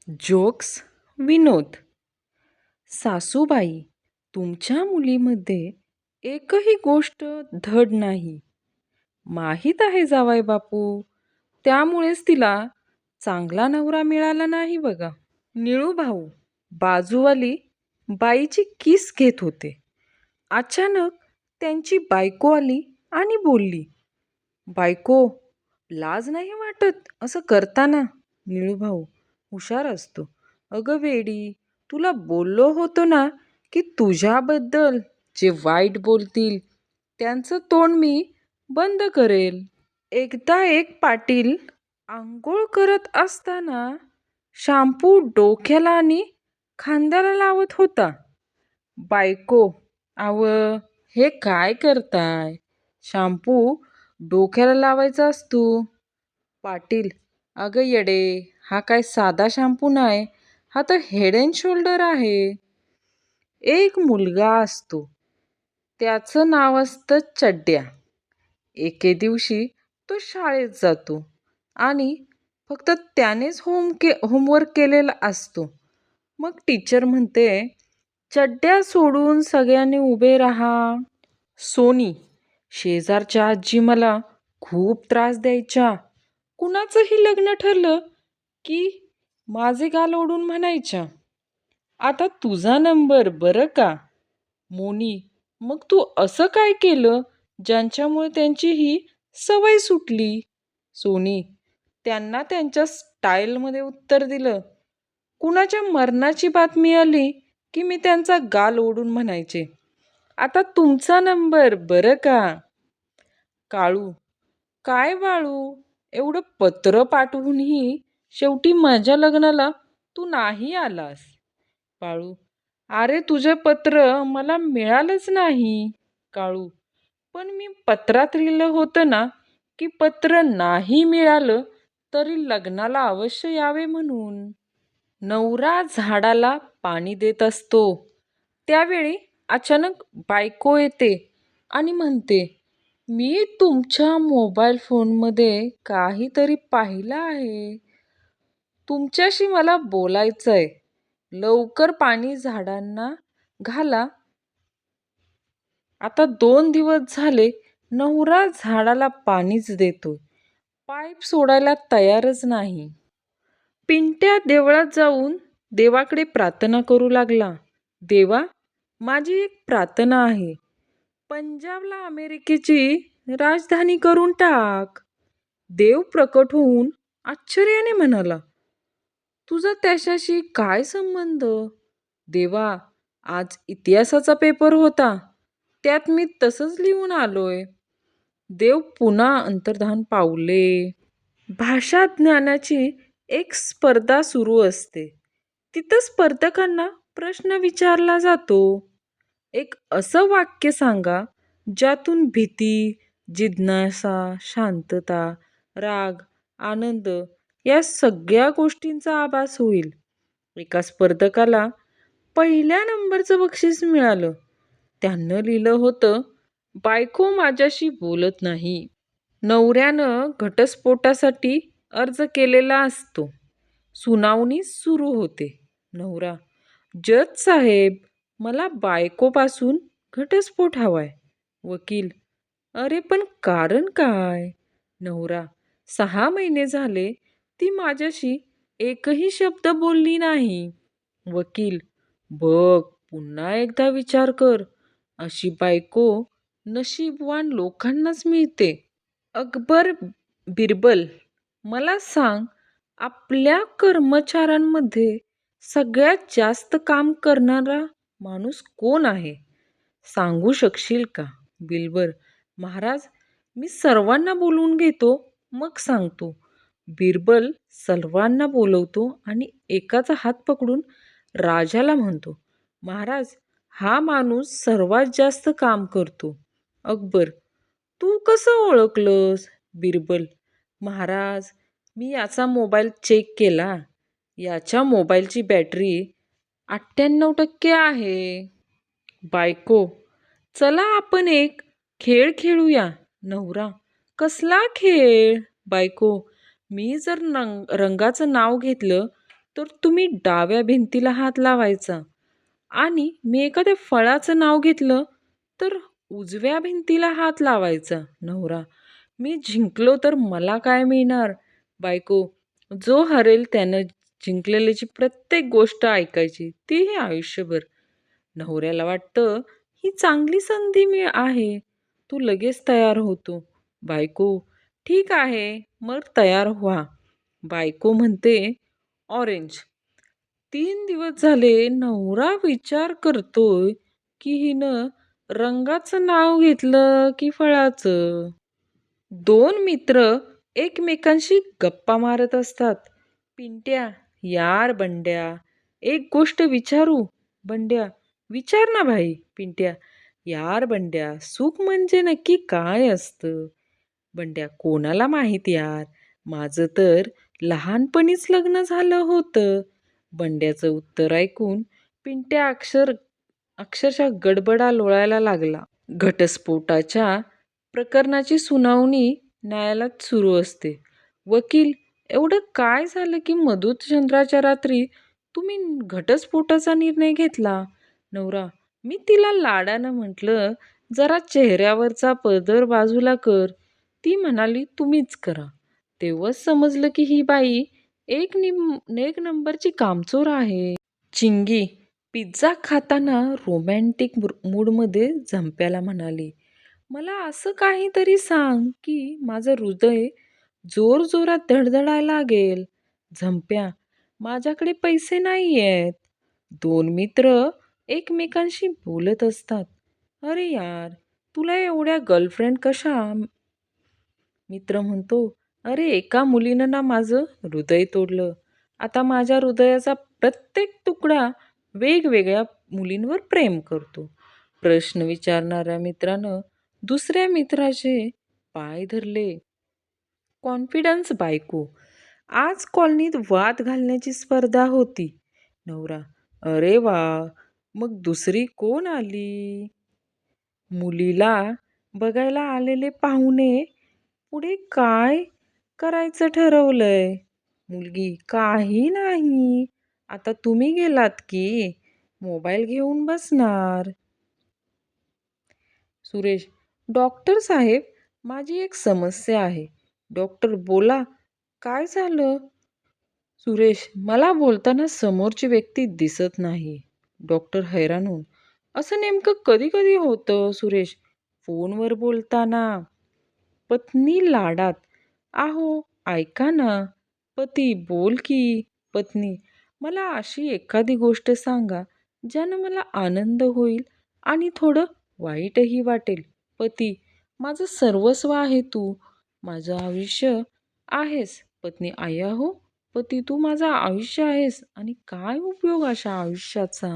Jokes विनोद. सासूबाई, तुमच्या मुलीमध्ये एकही गोष्ट धड नाही. माहीत आहे जावई बापू, त्यामुळेच तिला चांगला नवरा मिळाला नाही बघा. निळू भाऊ, बाजूवाली बाईची किस घेत होते. अचानक त्यांची बायको आली आणि बोलली, बायको, लाज नाही वाटत असं करताना? निळू भाऊ हुशार असतो. अगं वेडी, तुला बोललो होतो ना की तुझ्याबद्दल जे वाईट बोलतील त्यांचं तोंड मी बंद करेल. एकदा एक पाटील आंघोळ करत असताना शॅम्पू डोक्याला आणि खांद्याला लावत होता. बायको, आव, हे काय करताय? शॅम्पू डोक्याला लावायचा असतो. पाटील, अगं येडे, हा काय साधा शॅम्पू नाही, हा तर हेड अँड शोल्डर आहे. एक मुलगा असतो, त्याचं नाव असतं चड्ड्या. एके दिवशी तो शाळेत जातो आणि फक्त त्यानेच होमवर्क केलेला असतो. मग टीचर म्हणते, चड्ड्या सोडून सगळ्यांनी उभे राहा. सोनी, शेजारच्या आजी मला खूप त्रास द्यायच्या. कुणाचंही लग्न ठरलं की माझे गाल ओढून म्हणायच्या, आता तुझा नंबर बरं का. मोनी, मग तू असं काय केलं ज्यांच्यामुळे त्यांची ही सवय सुटली? सोनी, त्यांना त्यांच्या स्टाईलमध्ये उत्तर दिलं. कुणाच्या मरणाची बातमी आली की मी त्यांचा गाल ओढून म्हणायचे, आता तुमचा नंबर बरं का. काळू, काय बाळू, एवढं पत्र पाठवूनही शेवटी माझ्या लग्नाला तू नाही आलास. बाळू, अरे तुझे पत्र मला मिळालंच नाही. काळू, पण मी पत्रात लिहिलं होतं ना की पत्र नाही मिळालं तरी लग्नाला अवश्य यावे म्हणून. नवरा झाडाला पाणी देत असतो, त्यावेळी अचानक बायको येते आणि म्हणते, मी तुमच्या मोबाईल फोनमध्ये काहीतरी पाहिलं आहे. तुमच्याशी मला बोलायचंय. लवकर पाणी झाडांना घाला. आता 2 दिवस झाले नवरा झाडाला पाणीच देतोय, पाईप सोडायला तयारच नाही. पिंट्या देवळात जाऊन देवाकडे प्रार्थना करू लागला. देवा, माझी एक प्रार्थना आहे. पंजाबला अमेरिकेची राजधानी करून टाक. देव प्रकट होऊन आश्चर्याने म्हणाला, तुझा त्याच्याशी काय संबंध? देवा, आज इतिहासाचा पेपर होता, त्यात मी तसंच लिहून आलोय. देव पुन्हा अंतर्धान पावले. भाषा ज्ञानाची एक स्पर्धा सुरू असते. तिथं स्पर्धकांना प्रश्न विचारला जातो. एक असं वाक्य सांगा ज्यातून भीती, जिज्ञासा, शांतता, राग, आनंद या सगळ्या गोष्टींचा आभास होईल. एका स्पर्धकाला पहिल्या नंबरचं बक्षीस मिळालं. त्यानं लिहिलं होतं, बायको माझ्याशी बोलत नाही. नवऱ्यानं घटस्फोटासाठी अर्ज केलेला असतो. सुनावणी सुरू होते. नवरा, जज साहेब, मला बायकोपासून घटस्फोट हवाय. वकील, अरे पण कारण काय? नवरा, 6 महिने झाले ती माझ्याशी एकही शब्द बोलली नाही. वकील, बघ, पुन्हा एकदा विचार कर. अशी बायको नशीबवान लोकांनाच मिळते. अकबर बिरबल, मला सांग, आपल्या कर्मचाऱ्यांमध्ये सगळ्यात जास्त काम करणारा माणूस कोण आहे? सांगू शकशील का? बिरबल, महाराज, मी सर्वांना बोलवून घेतो, मग सांगतो. बिरबल सर्वांना बोलवतो आणि एकाचा हात पकडून राजाला म्हणतो, महाराज, हा माणूस सर्वात जास्त काम करतो. अकबर, तू कसं ओळखलंस? बिरबल, महाराज, मी याचा मोबाईल चेक केला. याच्या मोबाईलची बॅटरी 98% आहे. बायको, चला आपण एक खेळ खेळूया. नवरा, कसला खेळ? बायको, मी जर रंगाचं नाव घेतलं तर तुम्ही डाव्या भिंतीला हात लावायचा आणि मी एखाद्या फळाचं नाव घेतलं तर उजव्या भिंतीला हात लावायचा. नवरा: मी जिंकलो तर मला काय मिळणार? बायको: जो हरेल त्यानं जिंकलेल्याची प्रत्येक गोष्ट ऐकायची, तीही आयुष्यभर. नवऱ्याला वाटतं ही चांगली संधी आहे. तू लगेच तयार होतो. बायको: ठीक आहे, मग तयार व्हा. बायको म्हणते ऑरेंज. 3 दिवस झाले नवरा विचार करतोय की हिनं रंगाचं नाव घेतलं की फळाचं. दोन मित्र एकमेकांशी गप्पा मारत असतात. पिंट्या: यार बंड्या, एक गोष्ट विचारू? बंड्या: विचार ना भाई. पिंट्या: यार बंड्या, सुख म्हणजे नक्की काय असतं? बंड्या: कोणाला माहित यार, माझं तर लहानपणीच लग्न झालं होतं. बंड्याचं उत्तर ऐकून पिंट्या अक्षरशः गडबडा लोळायला लागला. घटस्फोटाच्या प्रकरणाची सुनावणी न्यायालयात सुरू असते. वकील: एवढं काय झालं की मधुचंद्राच्या रात्री तुम्ही घटस्फोटाचा निर्णय घेतला? नवरा: मी तिला लाडानं म्हटलं, जरा चेहऱ्यावरचा पदर बाजूला कर. ती म्हणाली तुम्हीच करा. तेव्हाच समजलं की ही बाई एक नंबरची कामचोर आहे. चिंगी पिझ्झा खाताना रोमॅन्टिक मूडमध्ये झंप्याला म्हणाली: मला असं काहीतरी सांग की माझं हृदय जोरजोरात धडधडायला लागेल. झंप्या: माझ्याकडे पैसे नाहीयेत. दोन मित्र एकमेकांशी बोलत असतात. अरे यार, तुला एवढ्या गर्लफ्रेंड कशा? मित्र म्हणतो: अरे एका मुलीनं ना माझं हृदय तोडलं. आता माझ्या हृदयाचा प्रत्येक तुकडा वेगवेगळ्या मुलींवर प्रेम करतो. प्रश्न विचारणाऱ्या मित्रानं दुसऱ्या मित्राचे पाय धरले. कॉन्फिडन्स बायको: आज कॉलनीत वाद घालण्याची स्पर्धा होती. नवरा: अरे वा, मग दुसरी कोण आली? मुलीला बघायला आलेले पाहुणे: पुढे काय करायचं ठरवलंय? मुलगी: काही नाही, आता तुम्ही गेलात की मोबाईल घेऊन बसणार. सुरेश: डॉक्टर साहेब, माझी एक समस्या आहे. डॉक्टर: बोला, काय झालं? सुरेश: मला बोलताना समोरची व्यक्ती दिसत नाही. डॉक्टर हैराण होऊन: असं नेमकं कधी कधी होतं सुरेश? फोनवर बोलताना. पत्नी लाडात: आहो ऐका ना. पती: बोल की. पत्नी: मला अशी एखादी गोष्ट सांगा ज्यानं मला आनंद होईल आणि थोडं वाईटही वाटेल. पती: माझं सर्वस्व आहे तू, माझं आयुष्य आहेस. पत्नी: अय्या हो पती, तू माझं आयुष्य आहेस आणि काय उपयोग अशा आयुष्याचा?